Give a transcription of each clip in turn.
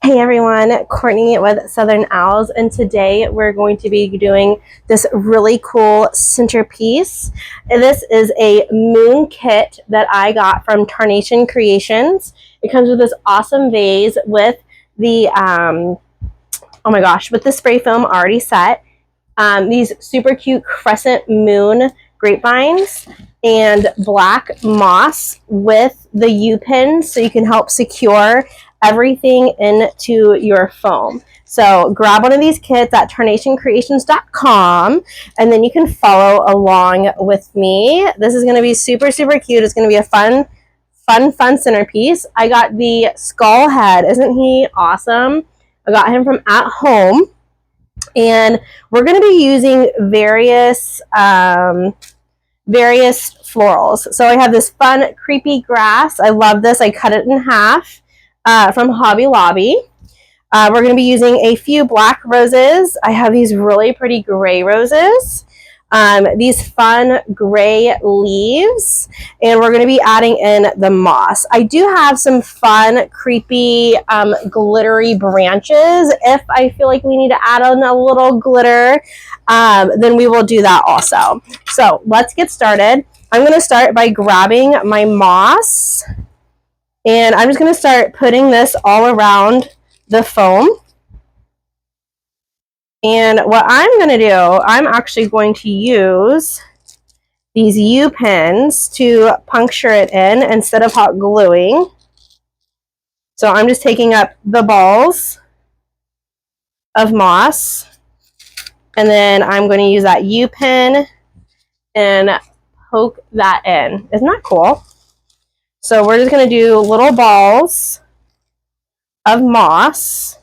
Hey everyone, Courtney with Southern Owls, and today we're going to be doing this really cool centerpiece. This is a moon kit that I got from Tarnation Creations. It comes with this awesome vase with the, oh my gosh, with the spray foam already set. These super cute crescent moon grapevines and black moss with the U-pins so you can help secure everything into your foam. So grab one of these kits at tarnationcreations.com and then you can follow along with me. This is going to be super, super cute. It's going to be a fun centerpiece. I got the skull head. Isn't he awesome? I got him from AtHome. And we're going to be using various florals. So I have this fun creepy grass. I love this. I cut it in half from Hobby Lobby. We're going to be using a few black roses. I have these really pretty gray roses. These fun gray leaves, and we're going to be adding in the moss. I do have some fun, creepy, glittery branches. If I feel like we need to add on a little glitter, then we will do that also. So let's get started. I'm going to start by grabbing my moss, and I'm just going to start putting this all around the foam. And what I'm going to do, I'm actually going to use these U-pins to puncture it in instead of hot gluing. So I'm just taking up the balls of moss, and then I'm going to use that U-pin and poke that in. Isn't that cool? So we're just going to do little balls of moss.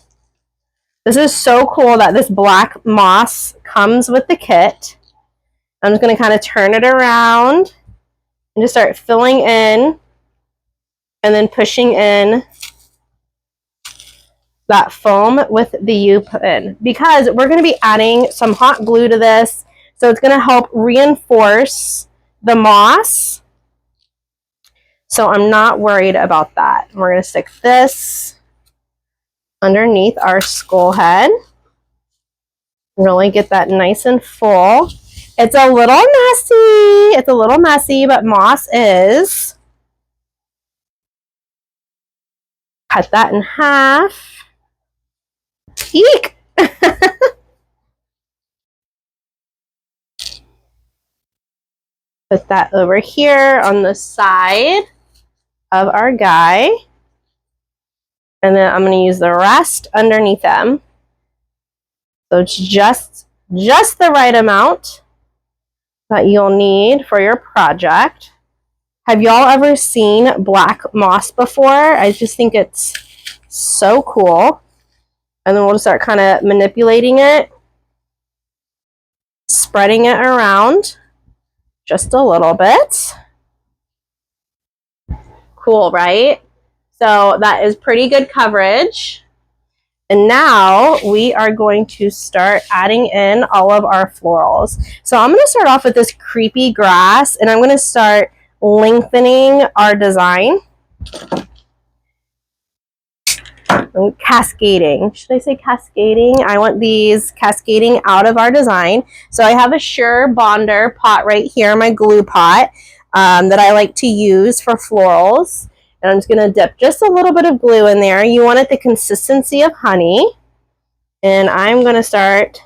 This is so cool that this black moss comes with the kit. I'm just going to kind of turn it around and just start filling in and then pushing in that foam with the U-pin, because we're going to be adding some hot glue to this. So it's going to help reinforce the moss. So I'm not worried about that. We're going to stick this underneath our skull head. Really get that nice and full. It's a little messy. It's a little messy, but moss is. Cut that in half. Eek! Put that over here on the side of our guy. And then I'm going to use the rest underneath them. So it's just the right amount that you'll need for your project. Have y'all ever seen black moss before? I just think it's so cool. And then we'll just start kind of manipulating it, spreading it around just a little bit. Cool, right? So that is pretty good coverage. And now we are going to start adding in all of our florals. So I'm going to start off with this creepy grass, and I'm going to start lengthening our design. Cascading. Should I say cascading? I want these cascading out of our design. So I have a Sure Bonder pot right here, my glue pot, that I like to use for florals. And I'm just going to dip just a little bit of glue in there. You want it the consistency of honey. And I'm going to start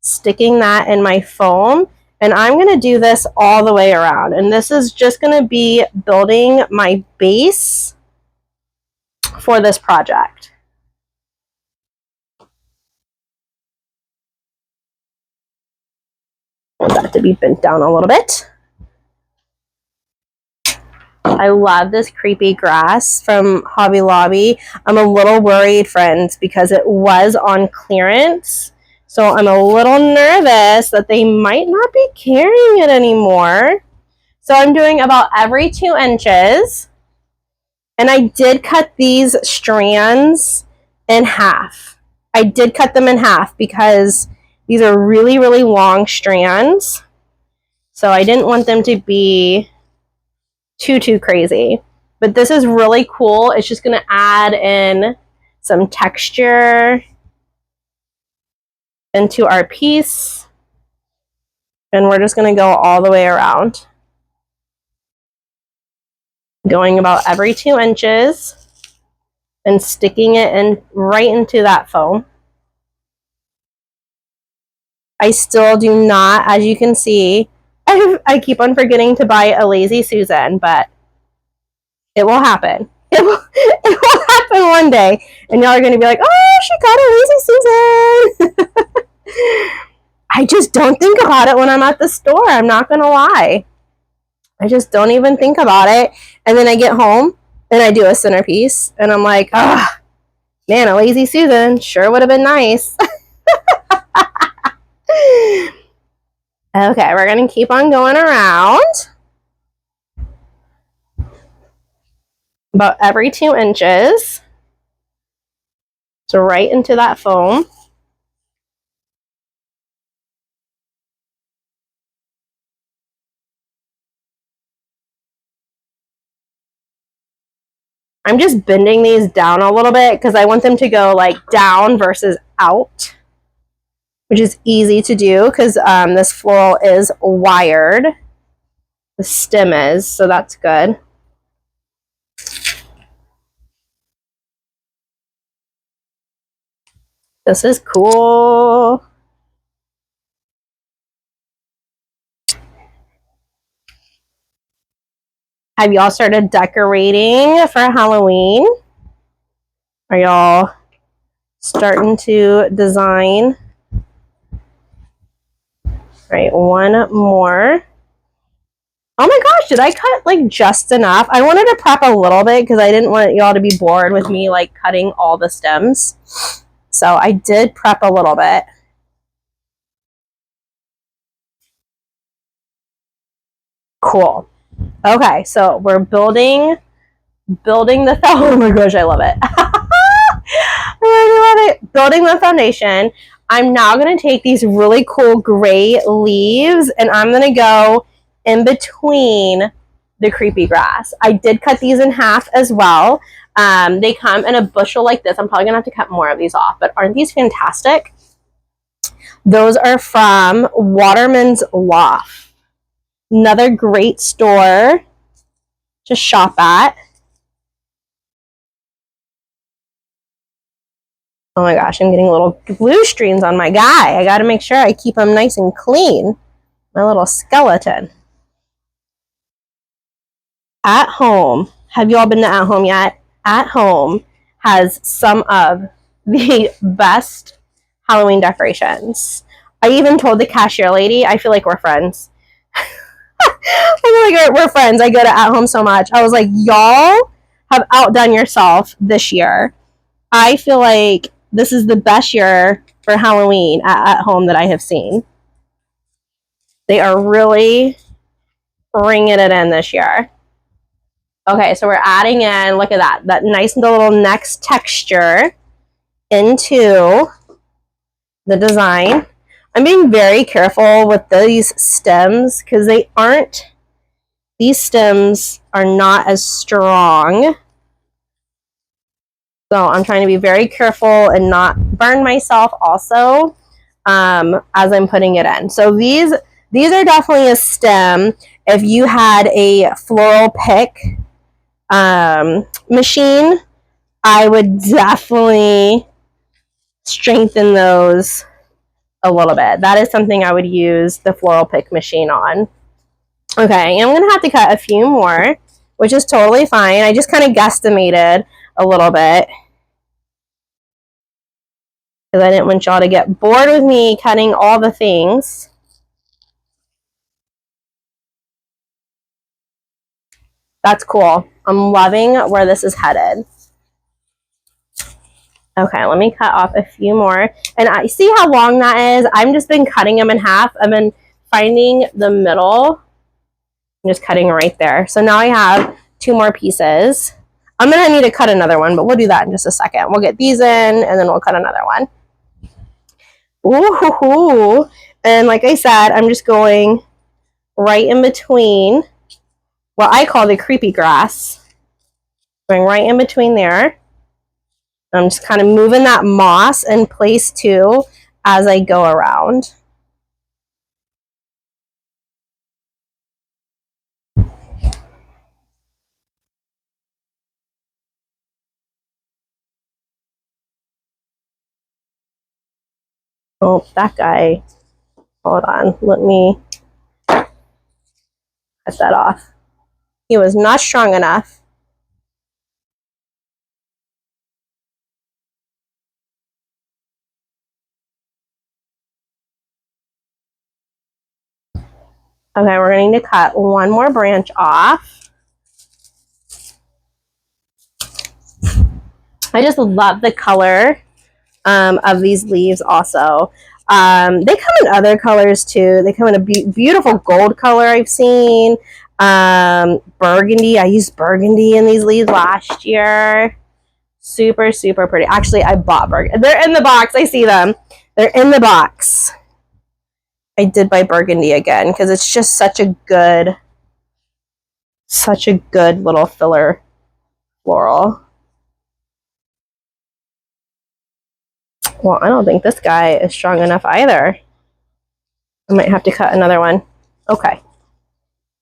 sticking that in my foam. And I'm going to do this all the way around. And this is just going to be building my base for this project. I want that to be bent down a little bit. I love this creepy grass from Hobby Lobby. I'm a little worried, friends, because it was on clearance. So I'm a little nervous that they might not be carrying it anymore. So I'm doing about every 2 inches. And I did cut these strands in half. I did cut them in half because these are really, really long strands. So I didn't want them to be too crazy. But this is really cool. It's just going to add in some texture into our piece. And we're just going to go all the way around. Going about every 2 inches and sticking it in right into that foam. I still do not, as you can see, I keep on forgetting to buy a Lazy Susan, but it will happen. It will happen one day. And y'all are going to be like, oh, she got a Lazy Susan. I just don't think about it when I'm at the store. I'm not going to lie. I just don't even think about it. And then I get home and I do a centerpiece. And I'm like, ah, man, a Lazy Susan sure would have been nice. Okay, we're going to keep on going around. About every 2 inches. So right into that foam. I'm just bending these down a little bit because I want them to go like down versus out, which is easy to do because this floral is wired. The stem is, so that's good. This is cool. Have y'all started decorating for Halloween? Are y'all starting to design? All right, one more. Oh my gosh, did I cut like just enough? I wanted to prep a little bit because I didn't want y'all to be bored with me like cutting all the stems. So I did prep a little bit. Cool. Okay, so we're building the, oh my gosh, I love it. I really love it. Building the foundation. I'm now going to take these really cool gray leaves and I'm going to go in between the creepy grass. I did cut these in half as well. They come in a bushel like this. I'm probably going to have to cut more of these off, but aren't these fantastic? Those are from Watermans Loft. Another great store to shop at. Oh my gosh, I'm getting little glue streams on my guy. I got to make sure I keep him nice and clean. My little skeleton. AtHome. Have you all been to AtHome yet? AtHome has some of the best Halloween decorations. I even told the cashier lady, I feel like we're friends. I feel like we're friends. I go to AtHome so much. I was like, y'all have outdone yourself this year. I feel like this is the best year for Halloween at AtHome that I have seen. They are really bringing it in this year. Okay, so we're adding in, look at that nice little next texture into the design. I'm being very careful with these stems because these stems are not as strong. So I'm trying to be very careful and not burn myself also as I'm putting it in. So these are definitely a stem. If you had a floral pick machine, I would definitely strengthen those a little bit. That is something I would use the floral pick machine on. Okay, I'm going to have to cut a few more, which is totally fine. I just kind of guesstimated a little bit because I didn't want y'all to get bored with me cutting all the things. That's cool. I'm loving where this is headed. Okay, let me cut off a few more. And I see how long that is. I've just been cutting them in half. I've been finding the middle. I'm just cutting right there. So now I have 2 more pieces. I'm going to need to cut another one, but we'll do that in just a second. We'll get these in, and then we'll cut another one. Ooh, and like I said, I'm just going right in between what I call the creepy grass. Going right in between there. I'm just kind of moving that moss in place too as I go around. Oh, that guy. Hold on. Let me cut that off. He was not strong enough. Okay, we're going to cut one more branch off. I just love the color of these leaves also. They come in other colors too. They come in a beautiful gold color I've seen. Burgundy. I used burgundy in these leaves last year. Super, super pretty. Actually, I bought burgundy. They're in the box. I see them. They're in the box. I did buy burgundy again because it's just such a good little filler floral. Well, I don't think this guy is strong enough either. I might have to cut another one. Okay.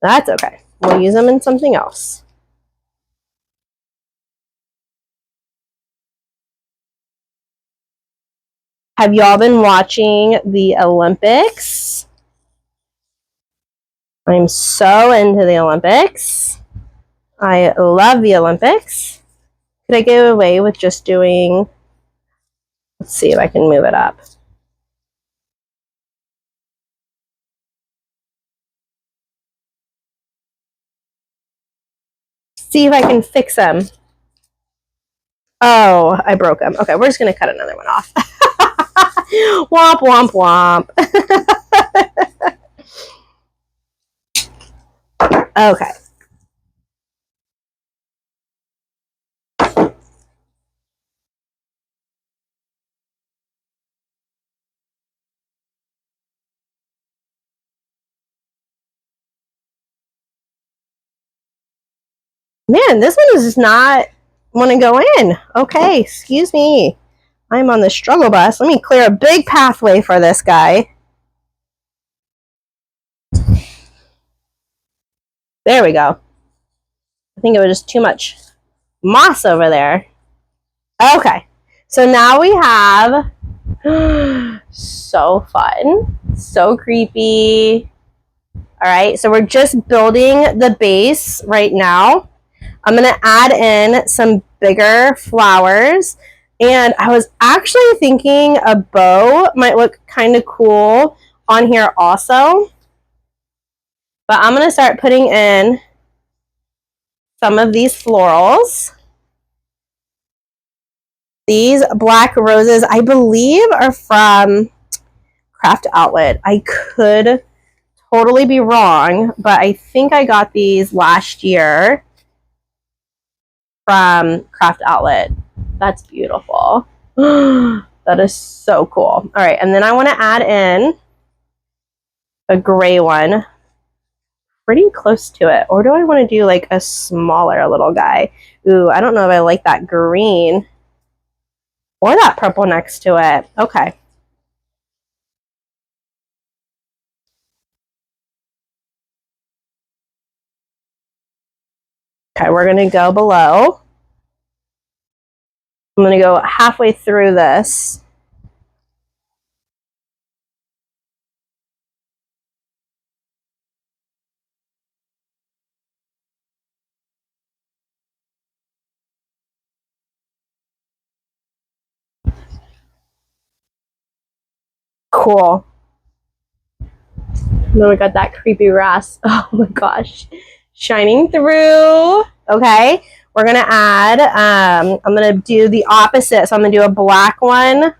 That's okay. We'll use them in something else. Have y'all been watching the Olympics? I'm so into the Olympics. I love the Olympics. Could I get away with just doing... Let's see if I can move it up. See if I can fix them. Oh, I broke them. Okay, we're just going to cut another one off. Womp, womp, womp. Okay. Man, this one does not want to go in. Okay, excuse me. I'm on the struggle bus. Let me clear a big pathway for this guy. There we go. I think it was just too much moss over there. Okay, so now we have... So fun. So creepy. All right, so we're just building the base right now. I'm going to add in some bigger flowers. And I was actually thinking a bow might look kind of cool on here also. But I'm going to start putting in some of these florals. These black roses, I believe, are from Craft Outlet. I could totally be wrong, but I think I got these last year from Craft Outlet. That's beautiful. That is so cool. All right, and then I want to add in a gray one pretty close to it. Or do I want to do like a smaller little guy? Ooh, I don't know if I like that green or that purple next to it. Okay. Okay, we're going to go below. I'm going to go halfway through this. Cool. And then we got that creepy grass. Oh my gosh. Shining through. Okay. We're going to add, I'm going to do the opposite. So I'm going to do a black one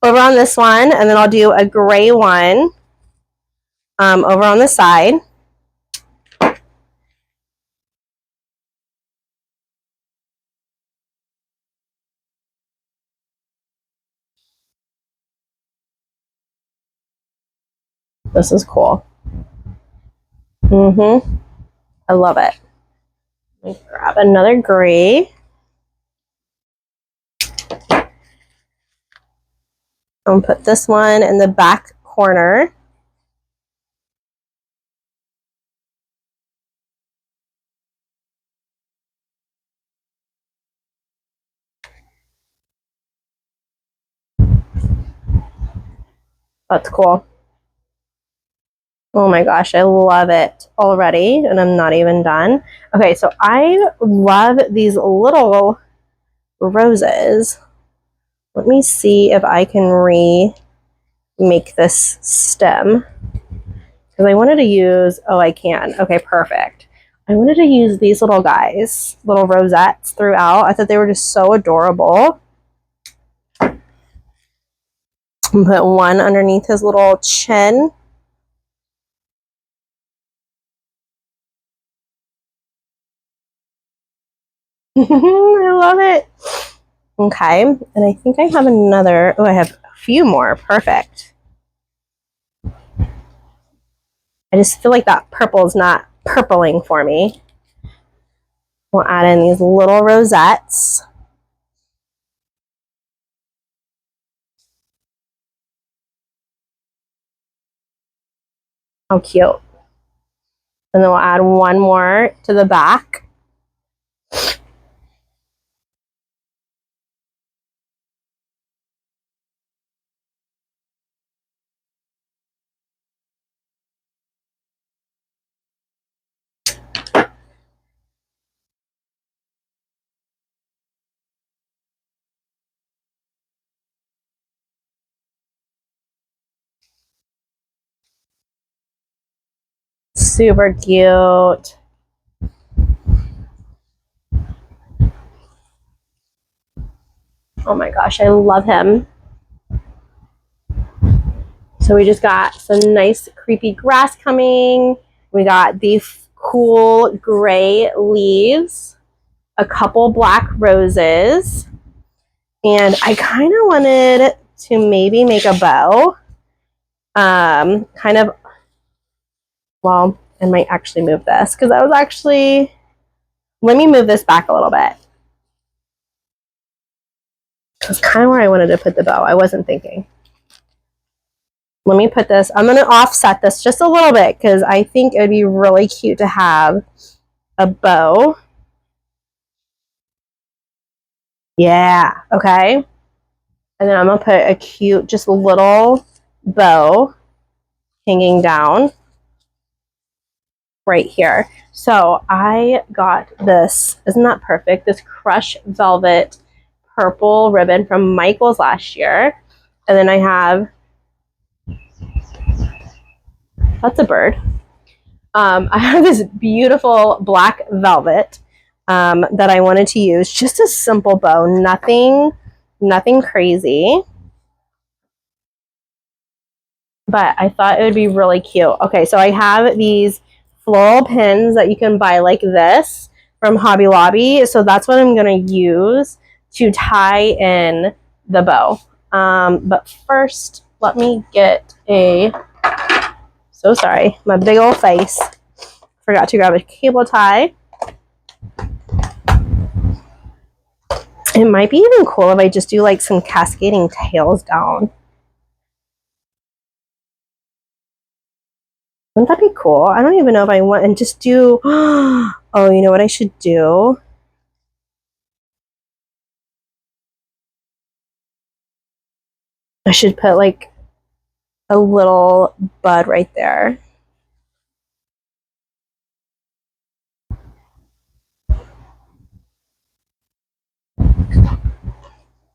over on this one. And then I'll do a gray one over on the side. This is cool. I love it. Let me grab another gray. I'll put this one in the back corner. That's cool. Oh my gosh, I love it already, and I'm not even done. Okay, so I love these little roses. Let me see if I can remake this stem. Because I wanted to use, oh, I can. Okay, perfect. I wanted to use these little guys, little rosettes throughout. I thought they were just so adorable. And put one underneath his little chin. I love it. Okay, and I think I have another. Oh, I have a few more. Perfect. I just feel like that purple is not purpling for me. We'll add in these little rosettes. How cute. And then we'll add one more to the back. Super cute. Oh my gosh, I love him. So we just got some nice creepy grass coming. We got these cool gray leaves, a couple black roses, and I kind of wanted to maybe make a bow. Kind of, well, I might actually move this because I was actually, let me move this back a little bit. That's kind of where I wanted to put the bow. I wasn't thinking. Let me put this, I'm going to offset this just a little bit because I think it would be really cute to have a bow. Yeah, okay. And then I'm going to put a cute, just a little bow hanging down right here. So I got this, isn't that perfect? This Crush Velvet purple ribbon from Micheals last year. And then I have, that's a bird. I have this beautiful black velvet that I wanted to use. Just a simple bow, nothing crazy. But I thought it would be really cute. Okay, so I have these floral pins that you can buy like this from Hobby Lobby. So that's what I'm going to use to tie in the bow. But first, let me get a, so sorry, my big old face. Forgot to grab a cable tie. It might be even cool if I just do like some cascading tails down. Wouldn't that be cool? I don't even know if I want, and just do, oh, you know what I should do? I should put like a little bud right there.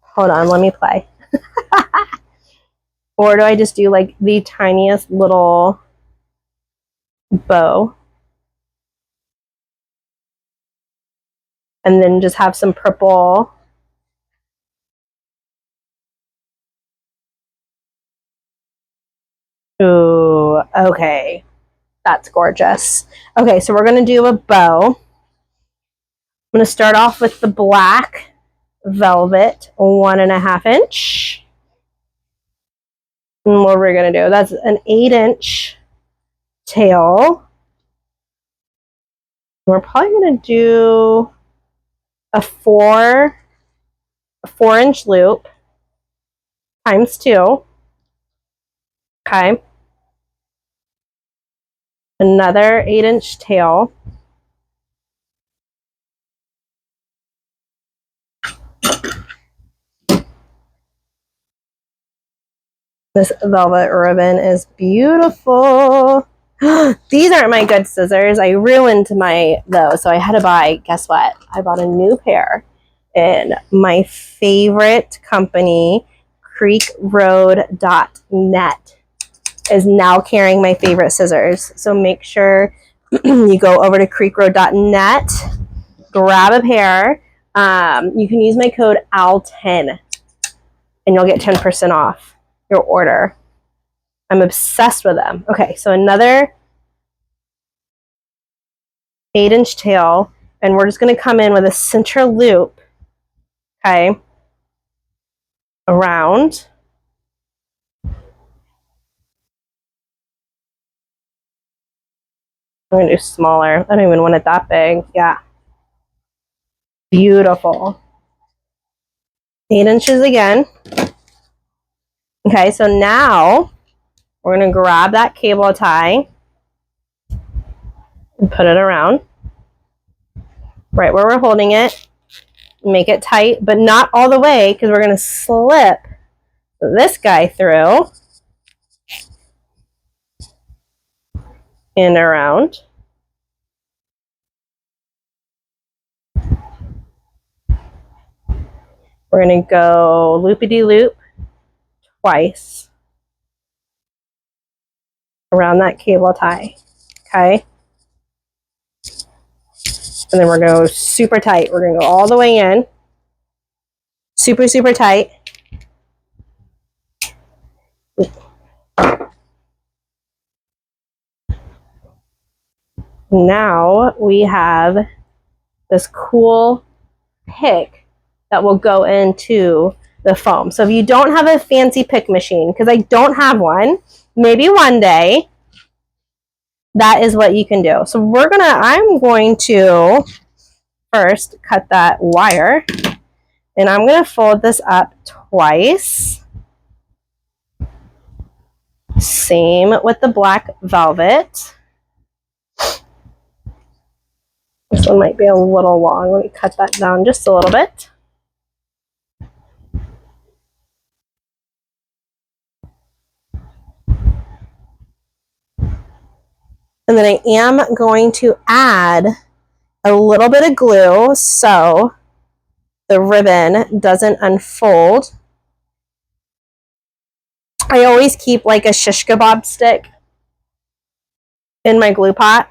Hold on, let me play. Or do I just do like the tiniest little bow? And then just have some purple. Ooh, okay. That's gorgeous. Okay, so we're going to do a bow. I'm going to start off with the black velvet 1.5 inch. And what we're going to do, that's an 8-inch tail. We're probably going to do a 4 4-inch loop times 2. Okay. Another 8-inch tail. This velvet ribbon is beautiful. These aren't my good scissors. I ruined those, so I had to buy, guess what? I bought a new pair. And my favorite company, creekroad.net, is now carrying my favorite scissors. So make sure you go over to creekroad.net, grab a pair. You can use my code AL10 and you'll get 10% off your order. I'm obsessed with them. Okay, so another 8-inch tail, and we're just going to come in with a center loop, okay, around. I'm going to do smaller. I don't even want it that big. Yeah. Beautiful. 8 inches again. Okay, so now we're going to grab that cable tie and put it around right where we're holding it. Make it tight, but not all the way, because we're going to slip this guy through and around. We're going to go loopity-loop twice around that cable tie, okay? And then we're going to go super tight. We're going to go all the way in, super, super tight. Now we have this cool pick that will go into the foam. So if you don't have a fancy pick machine, because I don't have one, maybe one day, that is what you can do. So I'm going to first cut that wire, and I'm going to fold this up twice. Same with the black velvet. This one might be a little long. Let me cut that down just a little bit. And then I am going to add a little bit of glue so the ribbon doesn't unfold. I always keep like a shish kebab stick in my glue pot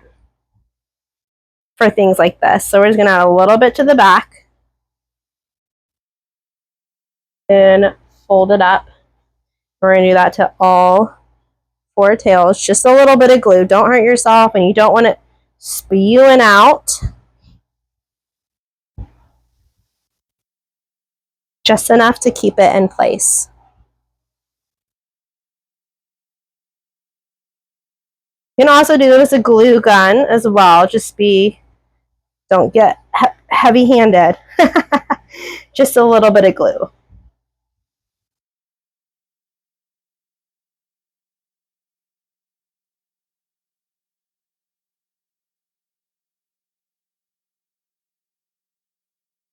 for things like this. So we're just going to add a little bit to the back and fold it up. We're going to do that to all 4 tails. Just a little bit of glue. Don't hurt yourself, and you don't want it spewing out. Just enough to keep it in place. You can also do this with a glue gun as well. Don't get heavy-handed. Just a little bit of glue.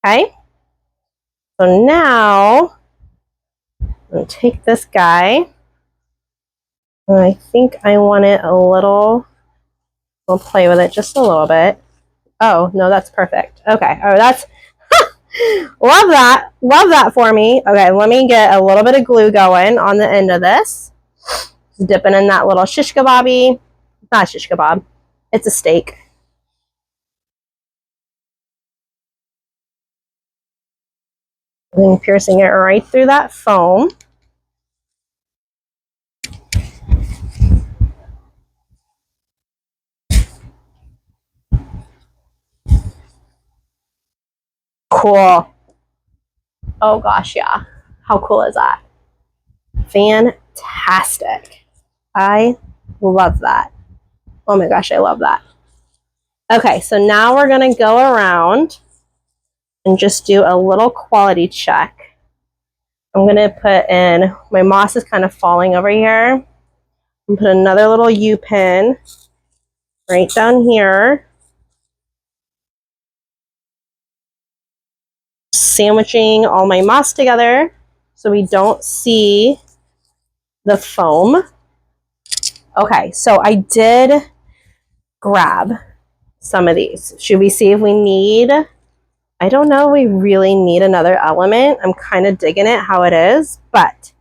Okay? So now, I'm going to take this guy, and I think I want it a little, we'll play with it just a little bit. Oh, no, that's perfect. Okay, oh, that's, love that. Love that for me. Okay, let me get a little bit of glue going on the end of this. Just dipping in that little shish kebab-y. Not shish kebab. It's a steak. And then piercing it right through that foam. Cool. Oh gosh, yeah. How cool is that? Fantastic. I love that. Oh my gosh, I love that. Okay, so now we're going to go around and just do a little quality check. I'm going to put in, my moss is kind of falling over here. And put another little U pin right down here. Sandwiching all my moss together so we don't see the foam. Okay, so I did grab some of these. Should we see if we need, I don't know, we really need another element. I'm kind of digging it how it is, but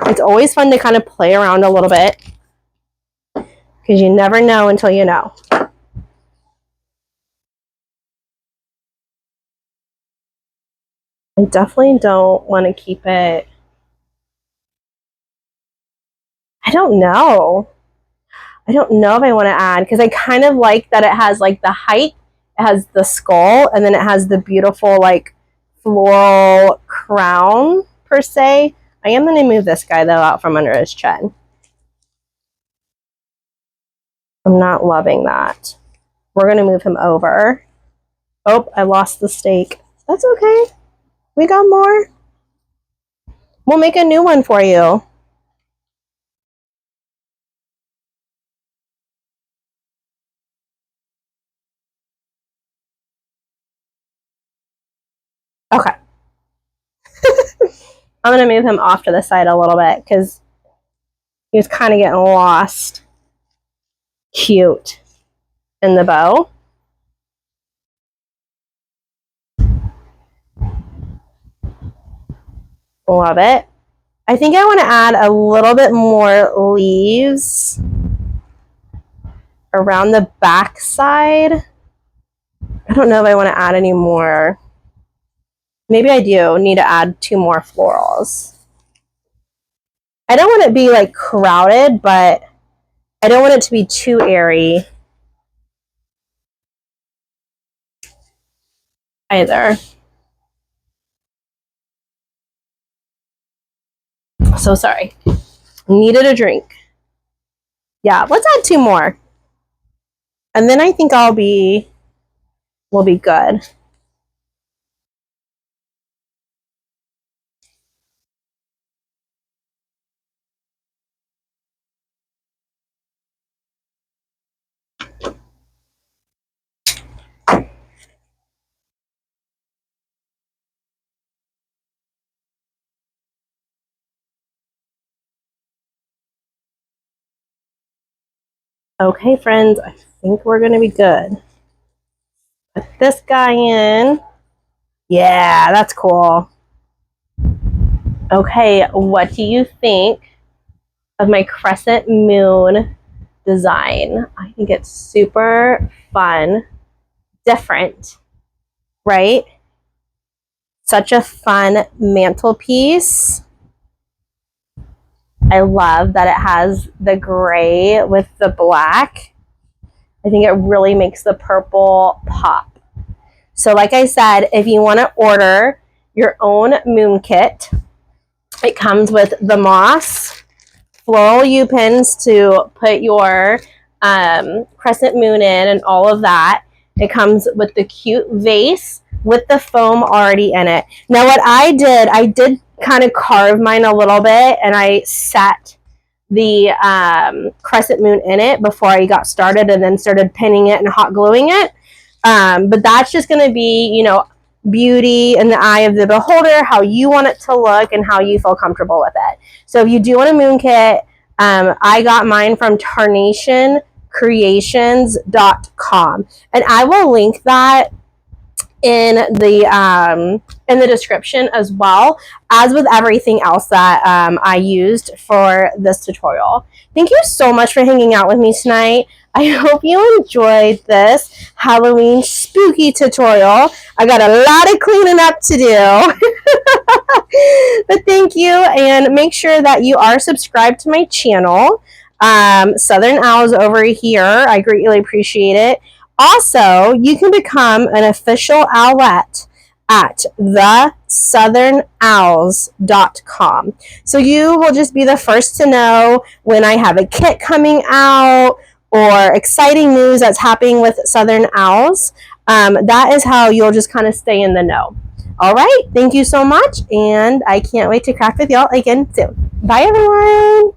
it's always fun to kind of play around a little bit because you never know until you know. I definitely don't want to keep it, I don't know. I don't know if I want to add, because I kind of like that it has like the height, it has the skull, and then it has the beautiful like floral crown per se. I am going to move this guy though out from under his chin. I'm not loving that. We're going to move him over. Oh, I lost the stake. That's okay. We got more. We'll make a new one for you. Okay. I'm going to move him off to the side a little bit because he was kind of getting lost. Cute. In the bow. Love it. I think I want to add a little bit more leaves around the back side. I don't know if I want to add any more. Maybe I do need to add 2 more florals. I don't want it to be like crowded, but I don't want it to be too airy either. So sorry. Needed a drink. Yeah, let's add 2 more. And then I think we'll be good. Okay, friends, I think we're going to be good. Put this guy in. Yeah, that's cool. Okay, what do you think of my crescent moon design? I think it's super fun, different, right? Such a fun mantelpiece. I love that it has the gray with the black. I think it really makes the purple pop. So like I said, if you want to order your own moon kit, it comes with the moss, floral U-pins to put your crescent moon in and all of that. It comes with the cute vase with the foam already in it. Now what I did kind of carve mine a little bit, and I set the crescent moon in it before I got started and then started pinning it and hot gluing it. But that's just going to be, you know, beauty in the eye of the beholder, how you want it to look and how you feel comfortable with it. So if you do want a moon kit, I got mine from tarnationcreations.com, and I will link that in the description as well, as with everything else that I used for this tutorial. Thank you so much for hanging out with me tonight. I hope you enjoyed this Halloween spooky tutorial. I got a lot of cleaning up to do. But thank you, and make sure that you are subscribed to my channel. Southern Owls over here. I greatly appreciate it. Also, you can become an official owlet at theSouthernOwls.com. So you will just be the first to know when I have a kit coming out or exciting news that's happening with Southern Owls. That is how you'll just kind of stay in the know. All right, thank you so much, and I can't wait to craft with y'all again soon. Bye, everyone.